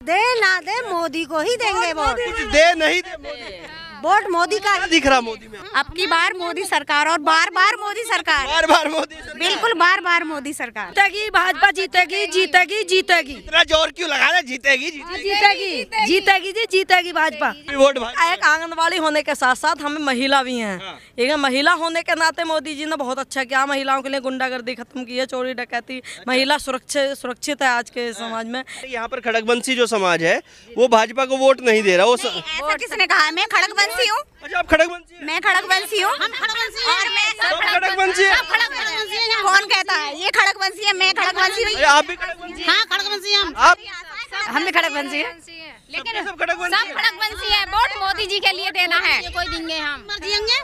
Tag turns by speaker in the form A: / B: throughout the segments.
A: दे ना दे मोदी को ही देंगे वोट।
B: कुछ दे नहीं दे मोदी।
A: वोट मोदी का
B: क्या दिख रहा मोदी में?
A: अब की बार मोदी सरकार और बार बार मोदी सरकार,
B: बार बार मोदी सरकार।
A: बिल्कुल बार बार मोदी सरकार।
C: जीतेगी भाजपा, जीतेगी जीतेगी जीतेगी।
B: इतना जोर क्यों लगा रहे? जीतेगी
C: जीतेगी जीतेगी जी, जीतेगी भाजपा।
B: वोट भाई।
C: एक आंगनबाड़ी होने के साथ साथ हमें महिला भी हैं। एक महिला होने के नाते मोदी जी ने बहुत अच्छा किया। महिलाओं के लिए गुंडागर्दी खत्म की है, चोरी डकैती, महिला सुरक्षित है आज के समाज में।
B: यहाँ पर खड़गवंशी जो समाज है वो भाजपा को वोट नहीं दे रहा। वो
A: ऐसा किसने कहा? मैं खड़गवंशी हूँ।
B: अच्छा, आप खड़गवंशी हैं?
A: मैं खड़गवंशी हूँ। हम खड़गवंशी हैं। और मैं
B: सब खड़गवंशी हैं?
A: सब खड़गवंशी हैं। कौन कहता है ये खड़गवंशी है? मैं खड़गवंशी हूँ।
B: अरे आप भी खड़गवंशी हैं?
A: हाँ खड़गवंशी हम।
B: आप
A: हम भी खड़गवंशी हैं।
B: लेकिन सब खड़गवंशी हैं?
A: खड़गवंशी है। वोट मोदी जी के लिए देना है। कोई देंगे हम मर जिएंगे,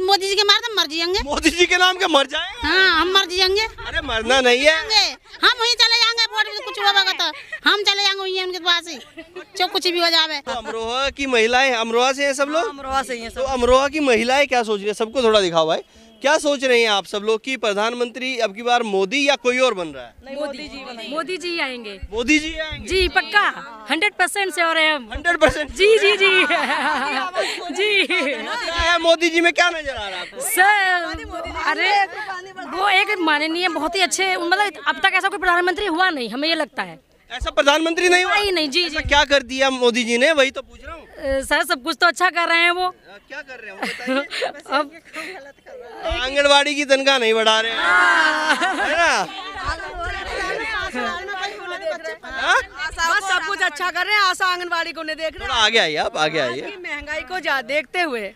A: मोदी जी के मार मर जिएंगे।
B: मोदी जी के नाम के मर जाए?
A: हाँ हम मर जिएंगे।
B: अरे मरना नहीं है।
A: हम वहीं चले जाएंगे। वोट कुछ होगा तो हम चले जाएंगे वहीं उनके पास ही, जो कुछ भी हो जावे।
B: तो अमरोहा की महिलाएं, अमरोहा से हैं सब लोग?
C: अमरोहा से ही हैं
B: तो अमरोहा की महिलाएं क्या सोच रही है? सबको थोड़ा दिखाओ भाई, क्या सोच रही हैं आप सब लोग कि प्रधानमंत्री अब की बार मोदी या कोई और बन रहा है?
C: मोदी जी आएंगे।
B: मोदी जी आएंगे
C: जी पक्का 100% से हो रहे हैं हम।
B: 100%।
C: जी जी जी जी
B: क्या है मोदी जी में, क्या नजर आ रहा है आपको?
C: सर अरे वो एक माननीय बहुत ही अच्छे, मतलब अब तक ऐसा कोई प्रधानमंत्री हुआ नहीं, हमें ये लगता है।
B: ऐसा प्रधानमंत्री नहीं हुआ?
C: नहीं जी जी।
B: क्या कर दिया मोदी जी ने, वही तो पूछ रहा हूँ।
C: सर सब कुछ तो अच्छा कर रहे हैं वो।
B: क्या कर रहे हैं वो बताइए।
C: अब
B: आंगनबाड़ी की तनख्वाह नहीं बढ़ा रहे हैं, है ना?
C: बस सब कुछ अच्छा कर रहे हैं। आशा आंगनबाड़ी को नहीं देख रहे।
B: थोड़ा आगे आइए, आप आगे आइए।
C: महंगाई को देखते हुए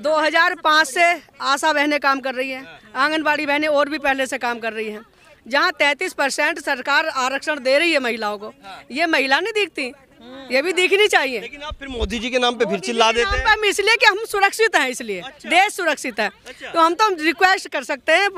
C: 2005 से आशा बहनें काम कर रही हैं, आंगनबाड़ी बहनें और भी पहले से काम कर रही हैं। जहाँ 33% सरकार आरक्षण दे रही है महिलाओं को, ये महिला नहीं दिखती, ये भी दिखनी चाहिए।
B: लेकिन आप फिर मोदी जी के नाम पे फिर चिल्ला देते हैं।
C: हम इसलिए कि हम सुरक्षित हैं, इसलिए देश सुरक्षित है। तो हम तो रिक्वेस्ट कर सकते हैं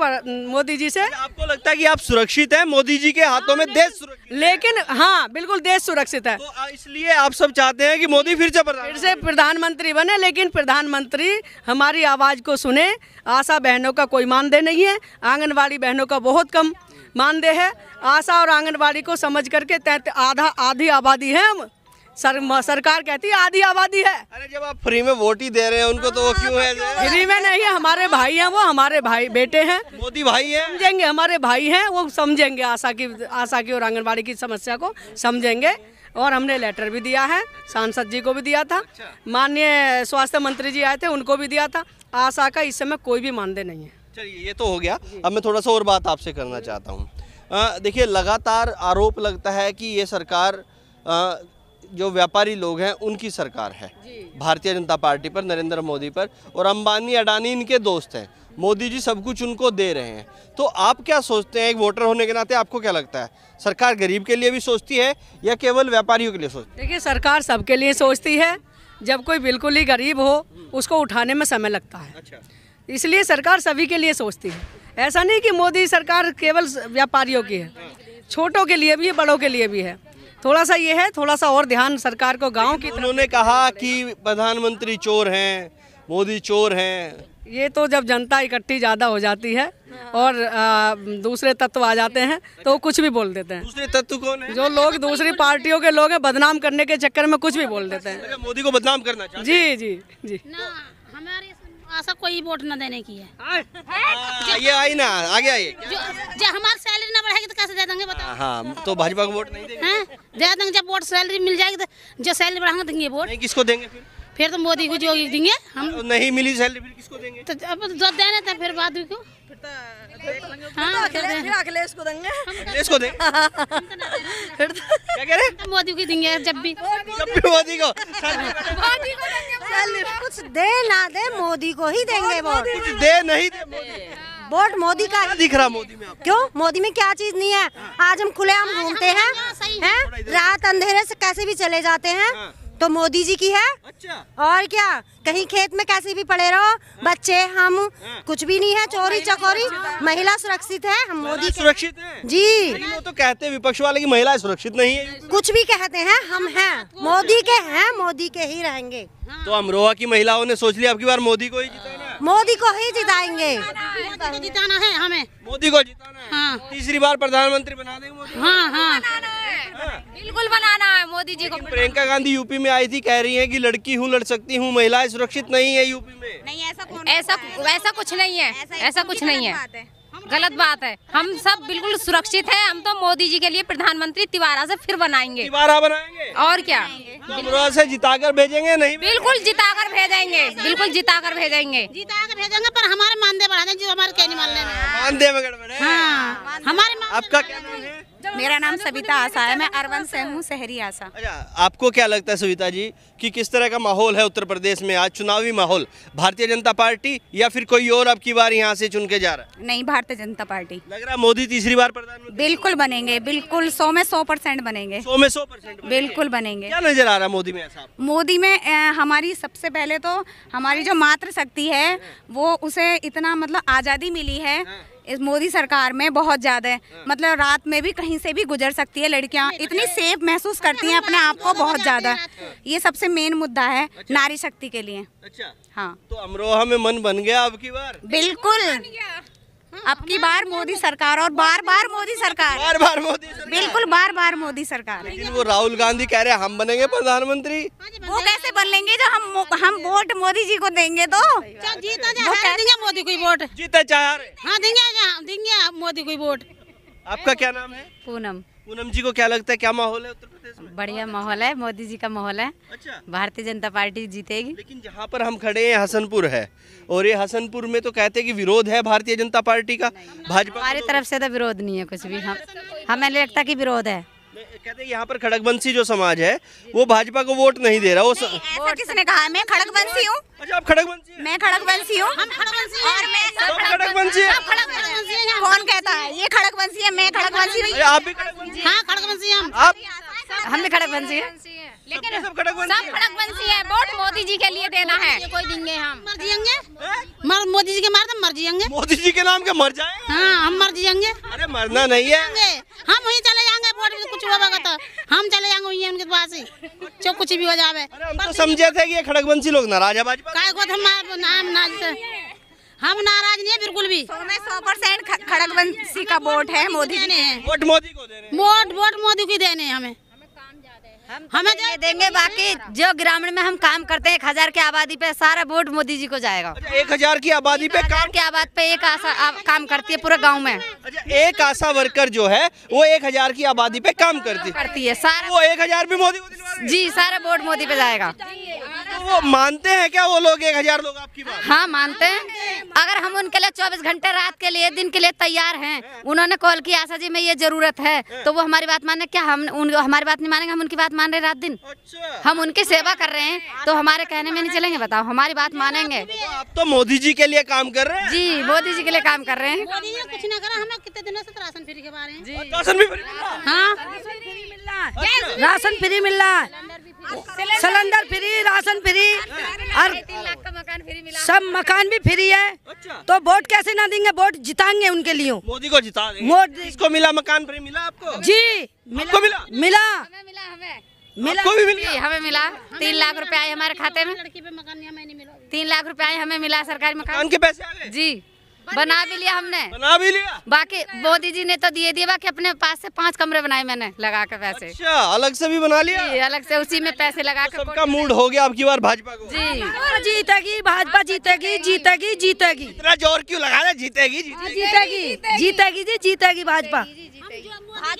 C: मोदी जी से।
B: आपको लगता है कि आप सुरक्षित हैं, मोदी जी के हाथों में देश सुरक्षित है?
C: लेकिन हाँ बिल्कुल देश सुरक्षित है।
B: तो इसलिए आप सब चाहते हैं कि मोदी फिर से
C: प्रधानमंत्री बने, लेकिन प्रधानमंत्री हमारी आवाज को सुने। आशा बहनों का कोई मानदेय नहीं है, आंगनबाड़ी बहनों का बहुत कम मानदेय है। आशा और आंगनबाड़ी को समझ करके आधी आबादी है हम। सरकार कहती है आधी आबादी है।
B: अरे जब आप फ्री में वोट ही दे रहे हैं उनको, तो वो क्यों है?
C: फ्री में नहीं है, हमारे भाई हैं वो, हमारे भाई बेटे हैं,
B: मोदी भाई हैं,
C: समझेंगे, हमारे भाई हैं, वो समझेंगे आशा की और आंगनबाड़ी की समस्या को समझेंगे। और हमने लेटर भी दिया है, सांसद जी को भी दिया था, माननीय स्वास्थ्य मंत्री जी आए थे उनको भी दिया था। आशा का इस समय कोई भी मानदेय नहीं है।
B: चलिए ये तो हो गया। अब मैं थोड़ा सा और बात आपसे करना चाहता हूँ। देखिए लगातार आरोप लगता है कि ये सरकार जो व्यापारी लोग हैं उनकी सरकार है, भारतीय जनता पार्टी पर, नरेंद्र मोदी पर, और अंबानी अडानी इनके दोस्त हैं। मोदी जी सब कुछ उनको दे रहे हैं। तो आप क्या सोचते हैं, एक वोटर होने के नाते आपको क्या लगता है, सरकार गरीब के लिए भी सोचती है या केवल व्यापारियों के लिए सोचती है?
C: देखिए सरकार सबके लिए सोचती है। जब कोई बिल्कुल ही गरीब हो उसको उठाने में समय लगता है। अच्छा। इसलिए सरकार सभी के लिए सोचती है। ऐसा नहीं कि मोदी सरकार केवल व्यापारियों की है, छोटों के लिए भी है, बड़ों के लिए भी है। थोड़ा सा ये है, थोड़ा सा और ध्यान सरकार को गांव की।
B: उन्होंने कहा कि प्रधानमंत्री चोर हैं, मोदी चोर हैं।
C: ये तो जब जनता इकट्ठी ज़्यादा हो जाती है और दूसरे तत्व आ जाते हैं तो वो कुछ भी बोल देते हैं।
B: दूसरे तत्व कौन है?
C: जो लोग दूसरी पार्टियों के लोग हैं, बदनाम करने के चक्कर में कुछ भी बोल देते हैं।
B: मोदी को बदनाम करना चाहते
C: हैं। जी जी जी।
A: हमारी आशा कोई वोट न देने की है।
B: ये आई ना, आगे आइए।
A: जो हमारी सैलरी ना बढ़ेगी तो कैसे दे देंगे बताओ?
B: हाँ तो भाजपा को वोट नहीं देंगे?
A: दे देंगे, जब वोट सैलरी मिल जाएगी तो जो सैलरी बढ़ाएंगे देंगे वोट।
B: नहीं, किसको देंगे
A: फिर तो मोदी को जो देंगे हम।
B: नहीं मिली सैलरी फिर किसको देंगे?
A: तो अब जो देने थे फिर बाद को
C: अखिलेश को देंगे।
B: अखिलेश को देंगे? क्या कह रहे हैं?
A: मोदी को देंगे जब भी
B: मोदी को
A: कुछ दे ना दे मोदी को ही देंगे वोट।
B: कुछ दे नहीं दे
A: वोट मोदी का।
B: क्या दिख रहा मोदी में आपको?
A: क्यों? मोदी में क्या चीज नहीं है? आज हम खुलेआम घूमते हैं, रात अंधेरे से कैसे भी चले जाते हैं, तो मोदी जी की है।
B: अच्छा।
A: और क्या, कहीं खेत में कैसे भी पड़े रहो, बच्चे हम, कुछ भी नहीं है, चोरी चकोरी, महिला सुरक्षित है। हम मोदी
B: सुरक्षित है
A: जी।
B: लेकिन वो तो कहते हैं विपक्ष वाले की महिला सुरक्षित नहीं है।
A: कुछ भी कहते हैं, हम हैं मोदी के, हैं मोदी के ही रहेंगे।
B: तो अमरोहा की महिलाओं ने सोच लिया अब की बार मोदी को ही जिताना है।
A: मोदी को ही जिताएंगे।
D: मोदी को जिताना है हमें।
B: मोदी को जिताना है।
D: हाँ।
B: तीसरी बार प्रधानमंत्री बना देंगे मोदी।
D: हाँ हाँ बिल्कुल बनाना है मोदी जी को।
B: प्रियंका गांधी यूपी में आई थी, कह रही हैं कि लड़की हूँ, लड़ सकती हूँ, महिलाएं सुरक्षित नहीं है यूपी में।
D: नहीं, ऐसा कुछ नहीं है, ऐसा कुछ नहीं है, गलत बात है। हम सब बिल्कुल सुरक्षित है। हम तो मोदी जी के लिए प्रधानमंत्री तिवारा से फिर बनाएंगे।
B: तिवारा बनाएंगे
D: और क्या,
B: तो अमरोहा से जिताकर भेजेंगे? नहीं,
D: बिल्कुल जिताकर भेजेंगे, बिल्कुल जिताकर भेजेंगे,
E: पर हमारे मानदेय बढ़ा दें जो हमारे कहने मानने में।
B: मानदेय में गड़बड़ है।
E: हाँ, हमारे
B: आपका क्या नाम है?
E: मेरा नाम सविता आशा है, मैं अरवन से हूँ, शहरी आशा।
B: अच्छा, आपको क्या लगता है सविता जी कि किस तरह का माहौल है उत्तर प्रदेश में आज, चुनावी माहौल? भारतीय जनता पार्टी या फिर कोई और अब की बार यहाँ से चुन के जा रहा है?
E: नहीं, भारतीय जनता पार्टी।
B: लग रहा है मोदी तीसरी बार प्रधानमंत्री?
E: बिल्कुल बनेंगे, बिल्कुल 100 में 100% बनेंगे।
B: 100 में 100%
E: बिल्कुल बनेंगे।
B: क्या नजर आ रहा है मोदी में ऐसा?
E: मोदी में हमारी सबसे पहले तो हमारी जो मातृशक्ति है वो उसे इतना मतलब आज़ादी मिली है इस मोदी सरकार में, बहुत ज़्यादा है। मतलब रात में भी कहीं से भी गुजर सकती है लड़कियां, इतनी सेफ महसूस करती हैं अपने आप को, बहुत ज़्यादा। ये सबसे मेन मुद्दा है नारी शक्ति के लिए।
B: अच्छा,
E: हाँ,
B: तो अमरोहा में मन बन गया अब की बार?
E: बिल्कुल, अब की बार मोदी सरकार और बार बार मोदी सरकार,
B: बार बार मोदी सरकार।
E: बिल्कुल बार बार मोदी सरकार।
B: लेकिन वो राहुल गांधी कह रहे हैं हम बनेंगे प्रधानमंत्री।
E: वो कैसे बन लेंगे जो हम वोट मोदी जी को देंगे? तो
F: जीता देंगे मोदी को वोट।
B: जीता चाह रहे?
F: हाँ देंगे मोदी को वोट।
B: आपका क्या नाम है?
G: पूनम।
B: पूनम जी को क्या लगता है क्या माहौल है उत्तर प्रदेश में?
G: बढ़िया माहौल है, मोदी जी का माहौल है।
B: अच्छा,
G: भारतीय जनता पार्टी जीतेगी।
B: लेकिन जहाँ पर हम खड़े हैं हसनपुर है, और ये हसनपुर में तो कहते हैं कि विरोध है भारतीय जनता पार्टी का, भाजपा।
G: हमारी तरफ से तो विरोध नहीं है कुछ भी, हमें नहीं लगता कि विरोध है।
B: कहते हैं यहाँ पर खड़गवंशी जो समाज है वो भाजपा को वोट नहीं दे रहा। वो
E: ऐसा किसने कहा? मैं खड़गवंशी हूँ।
B: अच्छा, आप खड़गवंशी हैं?
E: मैं खड़गवंशी हूँ।
F: हम खड़गवंशी हैं।
E: और मैं
B: सब खड़गवंशी हैं?
E: कौन कहता है ये खड़गवंशी है? मैं खड़गवंशी हूँ।
B: अरे आप भी खड़गवंशी हैं?
F: हाँ खड़गवंशी हम।
B: आप
G: हम भी खड़गवंशी हैं।
D: लेकिन
B: सब खड़गवंशी
D: सब
B: हैं?
D: खड़गवंशी है। वोट मोदी जी के लिए देना है। कोई देंगे हम,
F: मर जिएंगे, मोदी जी के मार तो मर जिएंगे।
B: मोदी जी के नाम के मर जाए?
F: हाँ, हम मर जिएंगे।
B: अरे मरना नहीं है,
F: हम वहीं चले जाएंगे, वोट कुछ होगा तो हम चले जाएंगे वहीं उनके पास ही, जो कुछ भी हो जावे।
B: अरे हम तो समझे थे कि ये खड़गवंशी लोग नाराज है भाजपा।
F: काय को हम नाराज नहीं है बिल्कुल भी।
E: 100% खड़गवंशी का वोट है मोदी जी ने।
B: वोट मोदी को दे रहे हैं।
F: वोट मोदी को देने हमें
G: हमें ये देंगे। बाकी जो ग्रामीण में हम काम करते हैं 1000 की आबादी पे सारा वोट मोदी जी को जाएगा।
B: अच्छा, 1000 की आबादी पे काम?
G: की आबादी पे एक आशा काम करती है पूरे गांव में।
B: अच्छा, एक आशा वर्कर जो है वो 1000 की आबादी पे काम करती
G: है सारा।
B: वो 1000 भी मोदी को दिलवा रहे हैं?
G: जी, सारा वोट मोदी पे जाएगा।
B: तो वो मानते हैं क्या वो लोग 1000 लोग आपकी बात?
G: हाँ मानते हैं। अगर हम उनके लिए 24 घंटे रात के लिए दिन के लिए तैयार हैं, उन्होंने कॉल किया आशा जी में ये जरूरत है, तो वो हमारी बात माने क्या? हम हमारी बात नहीं मानेंगे? हम उनकी बात मान रहे रात दिन।
B: अच्छा,
G: हम उनकी सेवा कर रहे हैं तो हमारे कहने में नहीं चलेंगे? बताओ, हमारी बात मानेंगे?
B: तो आप तो मोदी जी के लिए काम कर रहे हैं।
G: जी, मोदी जी के लिए काम कर रहे हैं।
F: मोदी जी ने कुछ ना करा। हम लोग कितने दिनों से राशन फ्री के बारे हैं।
B: राशन भी फ्री मिल रहा है?
F: हाँ,
C: राशन फ्री मिल रहा है, सिलेंडर फ्री, राशन फ्री और
D: 3 लाख का मकान फ्री मिला।
C: सब मकान भी फ्री है।
B: अच्छा,
C: तो वोट कैसे ना देंगे? वोट जिताएंगे उनके लिए।
B: मोदी को जिता देंगे।
C: मोदी
B: इसको मिला मकान फ्री मिला आपको?
C: जी
B: आपको मिला?
C: मिला
D: हमें
B: आपको भी मिल गया?
G: जी, हमें मिला 3 लाख रुपए आए हमारे खाते में।
F: लड़की पे मकान हमें नहीं मिला।
G: 3 लाख रुपए आए हमें मिला सरकारी
B: मकान
G: मकान।
B: के पैसे आ गए?
G: जी, बना भी लिया हमने।
B: बना भी लिया?
G: बाकी मोदी जी ने तो दिए बाकी अपने पास से 5 कमरे बनाए मैंने लगा के पैसे।
B: अच्छा, अलग से भी बना लिया?
G: जी, अलग से उसी में पैसे लगा के।
B: सबका मूड हो गया अब की बार भाजपा को?
G: जी,
C: जीतेगी भाजपा, जीतेगी जीतेगी जीतेगी।
B: इतना जोर क्यों लगा रहे? जीतेगी
C: जीतेगी जीतेगी जी, जीतेगी भाजपा।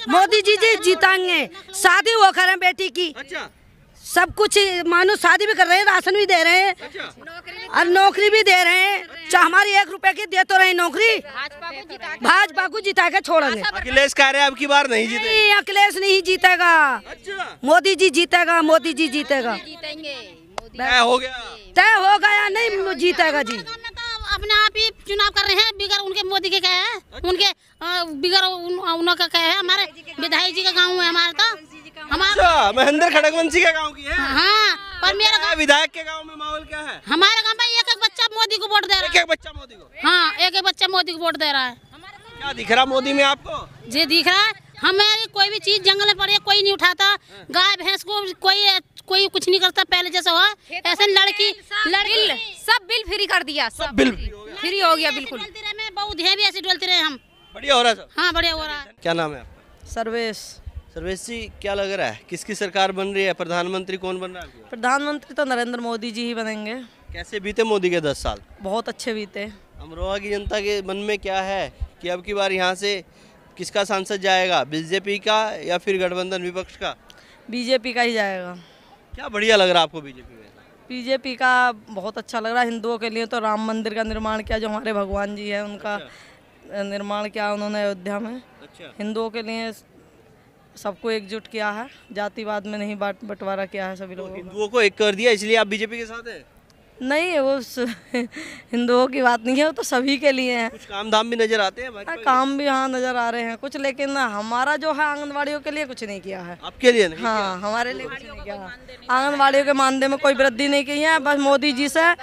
C: मोदी जी जीतेंगे। शादी वो करें बेटी की,
B: अच्छा,
C: सब कुछ मानो शादी भी कर रहे हैं, राशन भी दे रहे हैं
B: अच्छा,
C: और नौकरी भी दे रहे हैं। चाहे हमारी 1 रुपए की दे तो रहे नौकरी, भाजपा को जिता के छोड़ेंगे।
B: अखिलेश कह रहे हैं अब की बार नहीं जीते।
C: नहीं, अखिलेश नहीं जीतेगा,
B: अच्छा,
C: मोदी जी जीतेगा, मोदी जी जीतेगा।
B: तय हो गया?
C: तय हो गया, नहीं जीतेगा जी।
F: अपने आप ही चुनाव कर रहे हैं बिगर उनके मोदी के कहे हैं, उनके बिगर उनका कहे है। हमारे विधायक जी का गाँव है हमारा, तो हमारा
B: अच्छा, महेंद्र खड़गवंशी के गांव की है?
F: हाँ, पर मेरा गाँव,
B: विधायक के गांव में माहौल क्या है?
F: हमारे गाँव में एक बच्चा मोदी को वोट दे रहा है।
B: एक बच्चा मोदी को?
F: हाँ, एक बच्चा मोदी को वोट दे रहा है।
B: क्या दिख रहा मोदी में आपको?
F: जी दिख रहा है। हमारी कोई भी चीज जंगल में पड़े कोई नहीं उठाता, गाय भैंस को कोई कुछ नहीं करता पहले जैसा हुआ। ऐसे लड़की
D: सब बिल फ्री कर दिया,
B: सब बिल
D: फ्री हो गया बिल्कुल।
F: डोलते रहे, बहुत है भी ऐसे डोलते रहे हम।
B: बढ़िया हो रहा है सब?
F: हाँ, बढ़िया हो रहा है।
B: क्या नाम है आपका?
C: सर्वेश।
B: सर्वेश जी, क्या लग रहा है किसकी सरकार बन रही है, प्रधानमंत्री कौन बन रहा है?
C: प्रधानमंत्री तो नरेंद्र मोदी जी ही बनेंगे।
B: कैसे बीते मोदी के 10 साल?
C: बहुत अच्छे बीते।
B: अमरोहा की जनता के मन में क्या है कि अब की बार यहाँ से किसका सांसद जाएगा, बीजेपी का या फिर गठबंधन विपक्ष का?
C: बीजेपी का ही जाएगा।
B: क्या बढ़िया लग रहा है आपको बीजेपी में?
C: बीजेपी का बहुत अच्छा लग रहा है। हिंदुओं के लिए तो राम मंदिर का निर्माण किया, जो हमारे भगवान जी है उनका निर्माण किया उन्होंने अयोध्या में। हिंदुओं के लिए सबको एकजुट किया है, जातिवाद में नहीं बंटवारा किया है सभी लोगों को।
B: हिंदुओं को एक कर दिया, इसलिए आप बीजेपी के साथ हैं?
C: नहीं, वो हिंदुओं की बात नहीं है, वो तो सभी के लिए है।
B: कुछ काम धाम भी नजर आते हैं भाजपा के?
C: काम भी हाँ नजर आ रहे हैं कुछ, लेकिन हमारा जो है आंगनवाड़ियों के लिए कुछ नहीं किया है।
B: आपके लिए नहीं?
C: हाँ, हमारे लिए कुछ नहीं किया। आंगनवाड़ियों के मानदेय में कोई वृद्धि नहीं की है। बस मोदी जी से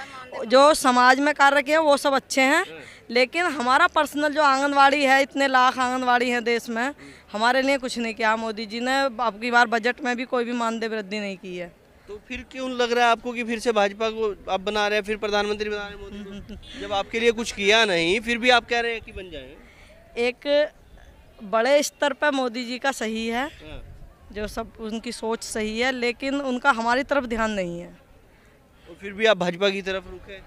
C: जो समाज में कार्य किए वो सब अच्छे हैं, लेकिन हमारा पर्सनल जो आंगनवाड़ी है, इतने लाख आंगनवाड़ी हैं देश में, हमारे लिए कुछ नहीं किया मोदी जी ने। अब की बार बजट में भी कोई भी मानदेय वृद्धि नहीं की है।
B: तो फिर क्यों लग रहा है आपको कि फिर से भाजपा को आप बना रहे हैं, फिर प्रधानमंत्री बना रहे हैं मोदी को? जब आपके लिए कुछ किया नहीं, फिर भी आप कह रहे हैं कि बन जाए।
C: एक बड़े स्तर पर मोदी जी का सही है, जो सब उनकी सोच सही है, लेकिन उनका हमारी तरफ ध्यान नहीं है।
B: तो फिर भी आप भाजपा की तरफ रुके?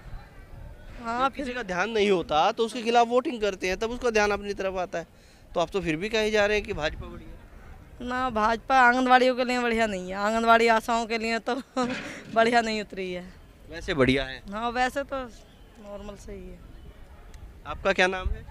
C: हाँ,
B: किसी का ध्यान नहीं होता तो उसके खिलाफ वोटिंग करते हैं, तब उसका ध्यान अपनी तरफ आता है। तो आप तो फिर भी कहे जा रहे हैं कि भाजपा बढ़िया।
C: ना, भाजपा आंगनवाड़ियों के लिए बढ़िया नहीं है, आंगनवाड़ी आशाओं के लिए तो बढ़िया नहीं उतरी है।
B: वैसे बढ़िया है।
C: हाँ, वैसे तो नॉर्मल सही है।
B: आपका क्या नाम है?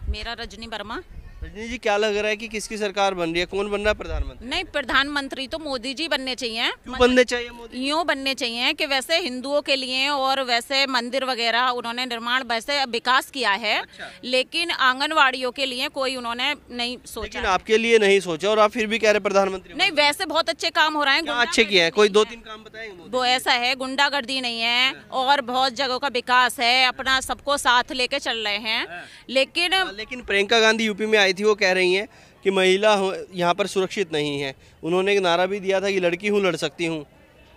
H: मेरा रजनी वर्मा।
B: रजनी जी, क्या लग रहा है कि किसकी सरकार बन रही है, कौन बन रहा है प्रधानमंत्री?
H: नहीं, प्रधानमंत्री तो मोदी जी बनने चाहिए।
B: क्यों बनने चाहिए मोदी?
H: यूँ बनने चाहिए कि वैसे हिंदुओं के लिए और वैसे मंदिर वगैरह उन्होंने निर्माण वैसे विकास किया है। अच्छा। लेकिन आंगनवाड़ियों के लिए कोई उन्होंने नहीं सोचा।
B: लेकिन आपके लिए नहीं सोचा और आप फिर भी कह रहे प्रधानमंत्री?
H: नहीं, वैसे बहुत अच्छे काम हो रहे हैं।
B: अच्छे किए हैं, कोई 2-3 काम बताएंगे?
H: वो ऐसा है, गुंडागर्दी नहीं है और बहुत जगहों का विकास है, अपना सबको साथ लेके चल रहे हैं। लेकिन
B: प्रियंका गांधी यूपी में आई थी, वो कह रही हैं कि महिला यहाँ पर सुरक्षित नहीं है। उन्होंने एक नारा भी दिया था कि लड़की हूँ लड़ सकती हूँ,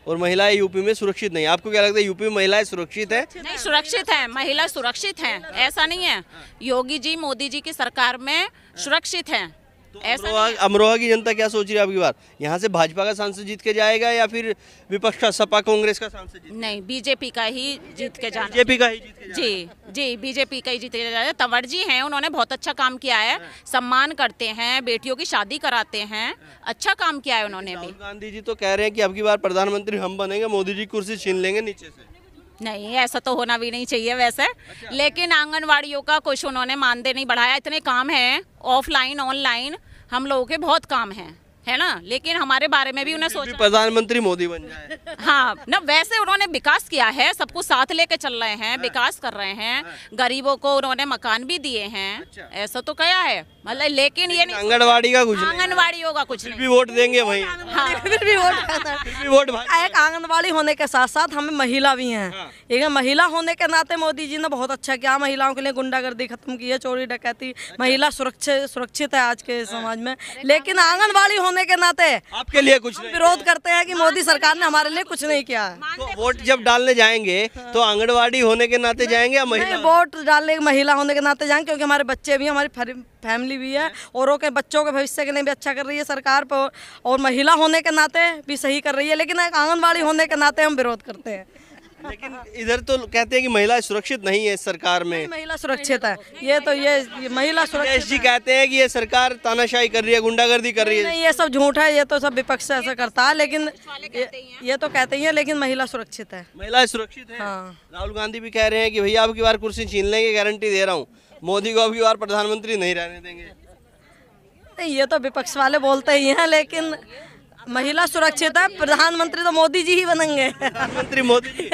B: और महिलाएं यूपी में सुरक्षित नहीं। आपको क्या लगता है यूपी में महिलाएं सुरक्षित है?
H: नहीं, सुरक्षित है, महिला सुरक्षित हैं, ऐसा नहीं है। योगी जी मोदी जी की सरकार में सुरक्षित हैं।
B: तो अमरोहा की जनता क्या सोच रही है आपकी बार? यहाँ से भाजपा का सांसद जीत के जाएगा या फिर विपक्ष का, सपा कांग्रेस का सांसद जीत?
H: नहीं, बीजेपी का ही जीत के जाना।
B: बीजेपी का ही जीत के
H: जाना? जी, बीजेपी का ही जीत के जाना। तंवर जी हैं, उन्होंने बहुत अच्छा काम किया है, सम्मान करते हैं, बेटियों की शादी कराते हैं, अच्छा काम किया है उन्होंने भी।
B: राहुल गांधी जी तो कह रहे हैं कि अब की बार प्रधानमंत्री हम बनेंगे, मोदी जी कुर्सी छीन लेंगे नीचे से।
H: नहीं, ऐसा तो होना भी नहीं चाहिए वैसे। लेकिन आंगनवाड़ियों का कुछ उन्होंने मानदेय नहीं बढ़ाया। इतने काम है, ऑफलाइन ऑनलाइन हम लोगों के बहुत काम हैं, है ना। लेकिन हमारे बारे में भी उन्हें सोचना,
B: प्रधानमंत्री मोदी बन जाए।
H: हाँ ना, वैसे उन्होंने विकास किया है, सबको साथ लेके चल रहे हैं, विकास कर रहे हैं, गरीबों को उन्होंने मकान भी दिए हैं। ऐसा तो क्या है मतलब, लेकिन ये नहीं,
B: आंगनवाड़ी का कुछ,
H: आंगनवाड़ी होगा कुछ नहीं।
B: भी वोट देंगे वही।
H: हाँ,
C: फिर भी वोट एक आंगनवाड़ी होने के साथ साथ हमें महिला भी हैं। एक महिला होने के नाते मोदी जी ने बहुत अच्छा किया, महिलाओं के लिए गुंडागर्दी खत्म की है, चोरी डकैती, महिला सुरक्षित है आज के समाज में। लेकिन आंगनवाड़ी होने के नाते
B: आपके लिए कुछ नहीं,
C: विरोध करते हैं कि मोदी सरकार ने हमारे लिए कुछ नहीं किया है।
B: तो वोट जब डालने जाएंगे तो आंगनवाड़ी होने के नाते जाएंगे या महिला?
C: वोट डालने महिला होने के नाते जाएंगे, क्योंकि हमारे बच्चे भी, हमारी फैमिली भी है, औरों के बच्चों के भविष्य के लिए भी अच्छा कर रही है सरकार पर, और महिला होने के नाते भी सही कर रही है। लेकिन एक आंगनवाड़ी होने के नाते हम विरोध करते हैं।
B: लेकिन इधर तो कहते हैं कि महिला सुरक्षित नहीं है इस सरकार में।
C: महिला सुरक्षित है, ये महिला सुरक्षित।
B: जी कहते हैं कि ये सरकार तानाशाही कर रही है, गुंडागर्दी कर रही है।
C: नहीं, ये सब झूठ है, ये तो सब विपक्ष ऐसा करता है। लेकिन ये तो कहते ही है, लेकिन महिला सुरक्षित है।
B: महिला सुरक्षित है। हाँ। राहुल गांधी भी कह रहे हैं कि भैया अब की बार कुर्सी छीन लेंगे, गारंटी दे रहा हूँ, मोदी को अब की बार प्रधानमंत्री नहीं रहने देंगे।
C: नहीं, ये तो विपक्ष वाले बोलते ही हैं, लेकिन महिला सुरक्षित है, प्रधानमंत्री तो मोदी जी ही बनेंगे।
B: प्रधानमंत्री मोदी जी।